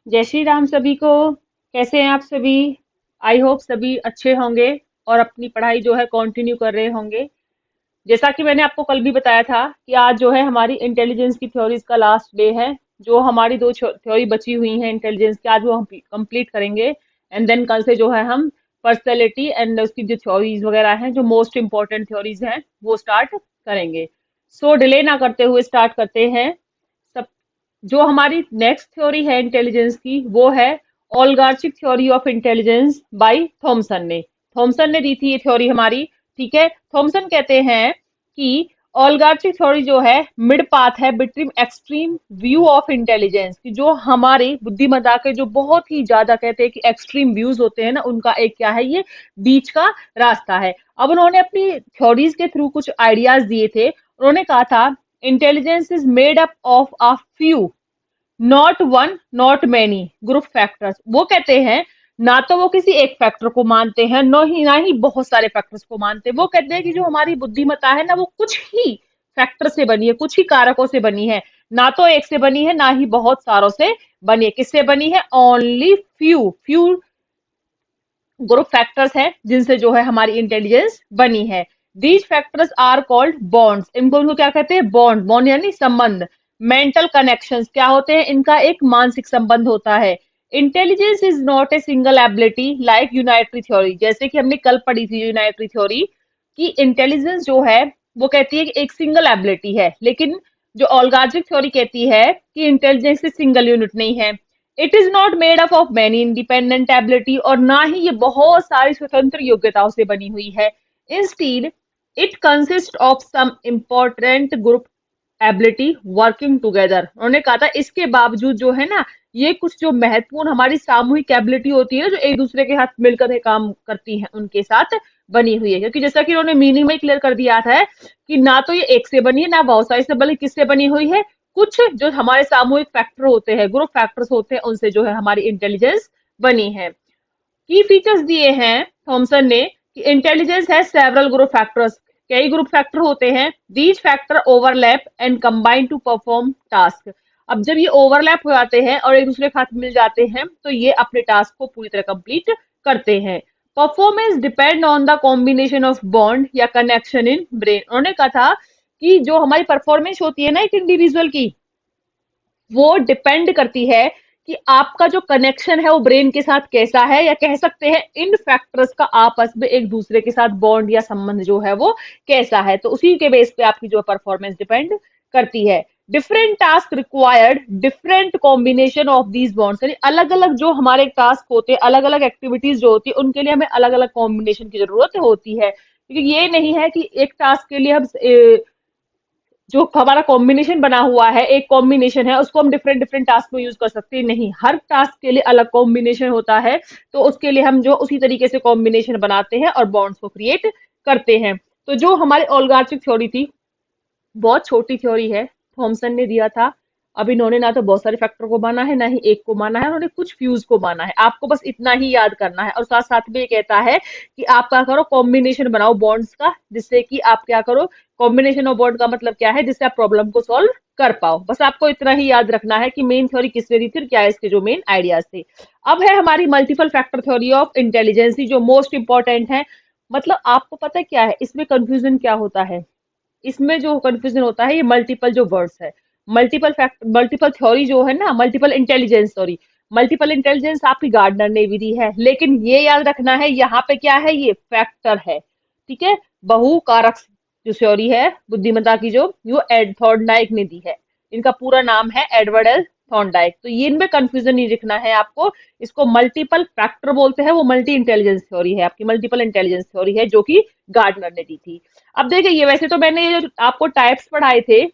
जय श्री राम सभी को। कैसे हैं आप सभी? आई होप सभी अच्छे होंगे और अपनी पढ़ाई जो है कंटिन्यू कर रहे होंगे। जैसा कि मैंने आपको कल भी बताया था कि आज जो है हमारी इंटेलिजेंस की थ्योरीज का लास्ट डे है। जो हमारी दो थ्योरी बची हुई हैं इंटेलिजेंस की, आज वो हम कंप्लीट करेंगे। एंड देन कल से जो है हम पर्सनैलिटी एंड उसकी जो थ्योरीज वगैरह हैं, जो मोस्ट इंपॉर्टेंट थ्योरीज हैं, वो स्टार्ट करेंगे। सो डिले ना करते हुए स्टार्ट करते हैं। सब जो हमारी नेक्स्ट थ्योरी है इंटेलिजेंस की, वो है oligarchic theory of intelligence by Thomson ने। थॉमसन ने दी थी ये थ्योरी हमारी। ठीक है, थॉमसन कहते हैं कि ओल्गार्चिक थ्योरी जो है मिड पाथ है between extreme view of intelligence की। जो हमारी बुद्धिमत्ता के जो बहुत ही ज्यादा कहते हैं कि एक्सट्रीम व्यूज होते हैं ना, उनका एक क्या है, ये बीच का रास्ता है। अब उन्होंने अपनी थ्योरीज के थ्रू कुछ आइडियाज दिए थे। उन्होंने कहा था intelligence is made up of a few, not one not many group factors. वो कहते हैं ना तो वो किसी एक फैक्टर को मानते हैं, ना ही बहुत सारे फैक्टर्स को मानते हैं। वो कहते हैं कि जो हमारी बुद्धिमत्ता है ना, वो कुछ ही फैक्टर से बनी है, कुछ ही कारकों से बनी है। ना तो एक से बनी है, ना ही बहुत सारों से बनी है। किससे बनी है? Only few few group factors हैं जिनसे जो है हमारी इंटेलिजेंस बनी है। These factors are called bonds. इनको क्या कहते हैं? बॉन्ड। बॉन्ड यानी संबंध। मेंटल कनेक्शंस क्या होते हैं? इनका एक मानसिक संबंध होता है। Intelligence is not a single ability like unitary theory. जैसे कि हमने कल पढ़ी थी यूनाइटरी थ्योरी कि इंटेलिजेंस जो है वो कहती है कि एक सिंगल एबिलिटी है, लेकिन जो ओल्गार्चिक थ्योरी कहती है कि इंटेलिजेंस सिंगल यूनिट नहीं है। It is not made up of many independent ability, और ना ही ये बहुत सारी स्वतंत्र योग्यताओं से बनी हुई है। Instead it consist of some important group ability working together. उन्होंने कहा था इसके बावजूद जो है ना, ये कुछ जो महत्वपूर्ण हमारी सामूहिक एबिलिटी होती है ना, जो एक दूसरे के साथ मिलकर के काम करती है, उनके साथ बनी हुई है। क्योंकि जैसा कि उन्होंने मीनिंग में क्लियर कर दिया था कि ना तो ये एक से बनी है, ना बहुत सारी से, बल्कि किससे बनी हुई है? कुछ जो हमारे सामूहिक फैक्टर होते हैं, ग्रुप फैक्टर्स होते हैं, उनसे जो है हमारी इंटेलिजेंस बनी है। की फीचर्स दिए हैं थॉमसन ने कि इंटेलिजेंस है सेवरल ग्रुप फैक्टर्स। कई ग्रुप फैक्टर होते हैं। These factor overlap and combine to perform task. अब जब ये ओवरलैप हो जाते हैं और एक दूसरे के साथ मिल जाते हैं, तो ये अपने टास्क को पूरी तरह कंप्लीट करते हैं। Performance depend on the combination of bond या कनेक्शन इन ब्रेन। उन्होंने कहा था कि जो हमारी परफॉर्मेंस होती है ना एक इंडिविजुअल की, वो डिपेंड करती है कि आपका जो कनेक्शन है वो ब्रेन के साथ कैसा है, या कह सकते हैं इन फैक्टर्स का आपस में एक दूसरे के साथ बॉन्ड या संबंध जो है वो कैसा है। तो उसी के बेस पे आपकी जो परफॉर्मेंस डिपेंड करती है। Different task required different combination of these bonds, यानी अलग अलग जो हमारे टास्क होते हैं, अलग अलग एक्टिविटीज जो होती है, उनके लिए हमें अलग अलग कॉम्बिनेशन की जरूरत होती है। क्योंकि ये नहीं है कि एक टास्क के लिए हम जो हमारा कॉम्बिनेशन बना हुआ है, एक कॉम्बिनेशन है, उसको हम डिफरेंट डिफरेंट टास्क में यूज कर सकते हैं। नहीं, हर टास्क के लिए अलग कॉम्बिनेशन होता है। तो उसके लिए हम जो उसी तरीके से कॉम्बिनेशन बनाते हैं और बॉन्ड्स को क्रिएट करते हैं। तो जो हमारी ओल्गार्चिक थ्योरी थी, बहुत छोटी थ्योरी है, थॉमसन ने दिया था। अब इन्होंने ना तो बहुत सारे फैक्टर को माना है, ना ही एक को माना है, उन्होंने कुछ फ्यूज को माना है। आपको बस इतना ही याद करना है। और साथ साथ में ये कहता है कि आप क्या करो, कॉम्बिनेशन बनाओ बॉन्ड्स का, जिससे कि आप क्या करो, कॉम्बिनेशन ऑफ बॉन्ड का मतलब क्या है, जिससे आप प्रॉब्लम को सॉल्व कर पाओ। बस आपको इतना ही याद रखना है कि मेन थ्योरी किसने दी थी और क्या है इसके जो मेन आइडियाज थे। अब है हमारी multiple factor theory of intelligence, जो मोस्ट इंपॉर्टेंट है। मतलब आपको पता है क्या है इसमें कंफ्यूजन क्या होता है? इसमें जो कंफ्यूजन होता है, ये मल्टीपल जो वर्ड्स है, मल्टीपल फैक्ट, मल्टीपल थ्योरी जो है ना, multiple intelligence, sorry, multiple intelligence आपकी गार्डनर ने भी दी है। लेकिन ये याद रखना है यहाँ पे क्या है, ये फैक्टर है। ठीक है, बहुकारक जो थ्योरी है बुद्धिमत्ता की, जो वो थॉर्नडाइक ने दी है। इनका पूरा नाम है एडवर्ड एल थॉर्नडाइक। तो ये इनमें कंफ्यूजन नहीं रखना है आपको। इसको मल्टीपल फैक्टर बोलते हैं, वो मल्टी इंटेलिजेंस थ्योरी है, आपकी मल्टीपल इंटेलिजेंस थ्योरी है, जो कि गार्डनर ने दी थी। अब देखिए, ये वैसे तो मैंने ये जो आपको टाइप्स पढ़ाए थे,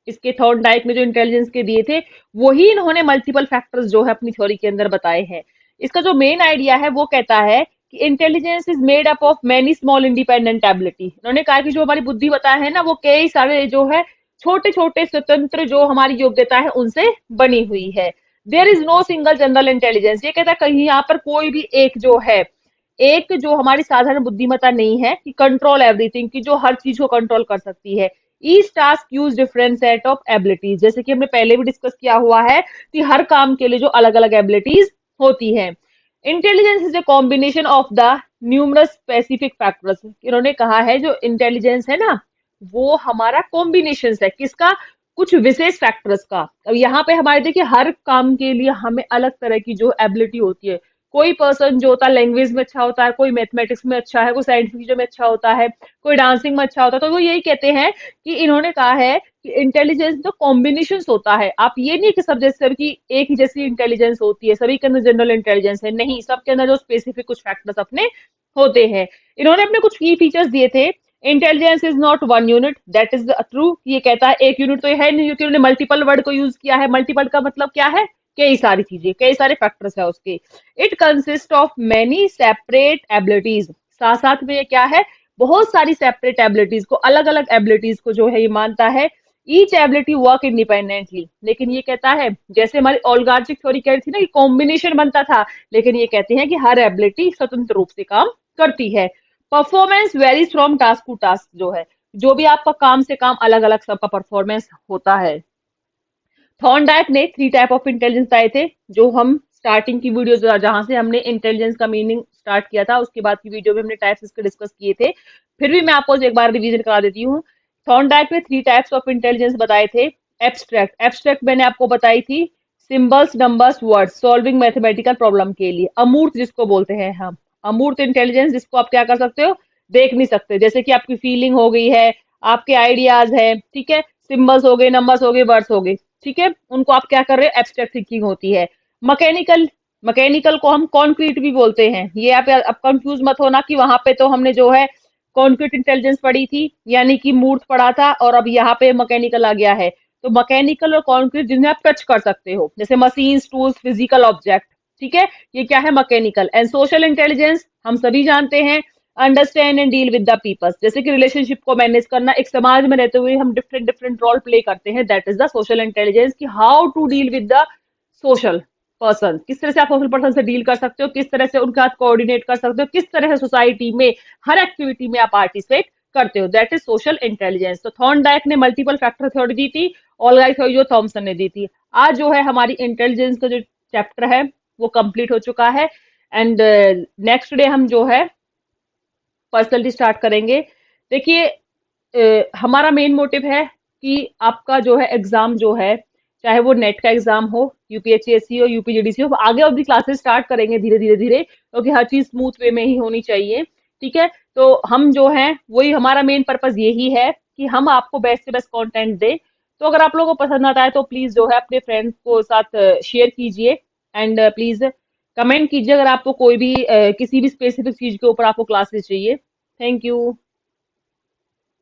इसके थॉर्नडाइक ने जो इंटेलिजेंस के दिए थे, वही इन्होंने मल्टीपल फैक्टर्स जो है अपनी थ्योरी के अंदर बताए हैं। इसका जो मेन आइडिया है वो कहता है कि intelligence is made up of many small independent ability. उन्होंने कहा कि जो हमारी बुद्धिमत्ता है ना, वो कई सारे जो है छोटे छोटे स्वतंत्र जो हमारी योग्यता है उनसे बनी हुई है। There is no single general intelligence. ये कहता है कहीं यहाँ पर कोई भी एक जो है, एक जो हमारी साधारण बुद्धिमत्ता नहीं है कि कंट्रोल एवरीथिंग, की जो हर चीज को कंट्रोल कर सकती है। Each task use different set of abilities, जैसे कि हमने पहले भी डिस्कस किया हुआ है कि हर काम के लिए जो अलग अलग एबिलिटीज होती है। Intelligence is a combination of the numerous specific factors, इन्होंने कहा है जो इंटेलिजेंस है ना वो हमारा कॉम्बिनेशन है किसका, कुछ विशेष फैक्टर्स का। अब यहाँ पे हमारे देखिए हर काम के लिए हमें अलग तरह की जो एबिलिटी होती है, कोई पर्सन जो होता है लैंग्वेज में अच्छा होता है, कोई मैथमेटिक्स में अच्छा है, कोई साइंटिफिक चीजों में अच्छा होता है, कोई डांसिंग में अच्छा होता है, तो वो यही कहते हैं कि इन्होंने कहा है कि इंटेलिजेंस तो कॉम्बिनेशन होता है। आप ये नहीं कि सब जैसे की एक ही जैसी इंटेलिजेंस होती है, सभी के अंदर जनरल इंटेलिजेंस है, नहीं, सबके अंदर जो स्पेसिफिक कुछ फैक्टर्स अपने होते हैं। इन्होंने अपने कुछ की फीचर्स दिए थे। Intelligence is not one unit, that is true, ये कहता है एक यूनिट तो ये है नहीं, क्योंकि उन्होंने मल्टीपल वर्ड को यूज किया है। मल्टीपल का मतलब क्या है, कई सारी चीजें, कई सारे फैक्टर्स है उसके। It consist of many separate abilities, साथ साथ में ये क्या है, बहुत सारी सेपरेट एबिलिटीज को, अलग अलग एबिलिटीज को जो है ये मानता है। ईच एबिलिटी वर्क इंडिपेंडेंटली, लेकिन ये कहता है जैसे हमारी ओल्गार्चिक थ्योरी कह रही थी ना कि कॉम्बिनेशन बनता था, लेकिन ये कहते हैं कि हर एबिलिटी स्वतंत्र रूप से काम करती है। Performance varies from task to task, जो है जो भी आपका काम से काम अलग अलग सबका परफॉर्मेंस होता है। थॉर्नडाइक ने 3 टाइप ऑफ इंटेलिजेंस बताए थे, जो हम स्टार्टिंग की वीडियो जहां से हमने इंटेलिजेंस का मीनिंग स्टार्ट किया था उसके बाद की वीडियो में हमने टाइप्स इसके डिस्कस किए थे। फिर भी मैं आपको एक बार रिवीजन करा देती हूँ। थॉर्नडाइक ने 3 टाइप्स ऑफ इंटेलिजेंस बताए थे। एब्स्ट्रैक्ट, एब्स्ट्रैक्ट मैंने आपको बताई थी, symbols numbers words solving mathematical problem के लिए। अमूर्त जिसको बोलते हैं हम, अमूर्त इंटेलिजेंस जिसको आप क्या कर सकते हो, देख नहीं सकते, जैसे कि आपकी फीलिंग हो गई है, आपके आइडियाज है, ठीक है, सिंबल्स हो गए, नंबर्स हो गए, वर्ड्स हो गए, ठीक है, उनको आप क्या कर रहे हो, एब्स्ट्रैक्ट थिंकिंग होती है। मैकेनिकल, मैकेनिकल को हम कॉन्क्रीट भी बोलते हैं। ये आप अब कंफ्यूज मत होना कि वहां पे तो हमने जो है कॉन्क्रीट इंटेलिजेंस पढ़ी थी, यानी कि मूर्त पढ़ा था, और अब यहाँ पे मैकेनिकल आ गया है। तो मैकेनिकल और कॉन्क्रीट जिन्हें आप टच कर सकते हो, जैसे मशीन्स, टूल्स, फिजिकल ऑब्जेक्ट, ठीक है, ये क्या है, मैकेनिकल। एंड सोशल इंटेलिजेंस हम सभी जानते हैं, understand and deal with the peoples, जैसे कि रिलेशनशिप को मैनेज करना, एक समाज में रहते हुए हम डिफरेंट डिफरेंट रोल प्ले करते हैं, that is the social intelligence, कि how to deal with the social person, किस तरह से आप सोशल पर्सन से डील कर सकते हो, किस तरह से उनके साथ कोऑर्डिनेट कर सकते हो, किस तरह से सोसाइटी में हर एक्टिविटी में आप पार्टिसिपेट करते हो, दैट इज सोशल इंटेलिजेंस। तो थॉर्नडाइक ने मल्टीपल फैक्टर थ्योरी दी थी, ऑलराई थ्योरी जो थॉमसन ने दी थी। आज जो है हमारी इंटेलिजेंस का जो चैप्टर है वो कंप्लीट हो चुका है। एंड नेक्स्ट डे हम जो है पर्सनलिटी स्टार्ट करेंगे। देखिए हमारा मेन मोटिव है कि आपका जो है एग्जाम जो है, चाहे वो नेट का एग्जाम हो, यूपीएचसीएससी हो, यूपीजीडीसी हो, आगे अब भी क्लासेस स्टार्ट करेंगे धीरे धीरे धीरे, क्योंकि हर चीज स्मूथ वे में ही होनी चाहिए, ठीक है। तो हम जो है वही हमारा मेन पर्पज यही है कि हम आपको बेस्ट से बेस्ट कंटेंट दें। तो अगर आप लोगों को पसंद आता है तो प्लीज जो है अपने फ्रेंड्स को साथ शेयर कीजिए, एंड प्लीज कमेंट कीजिए अगर आपको कोई भी किसी भी स्पेसिफिक चीज के ऊपर आपको क्लासेस चाहिए। Thank you.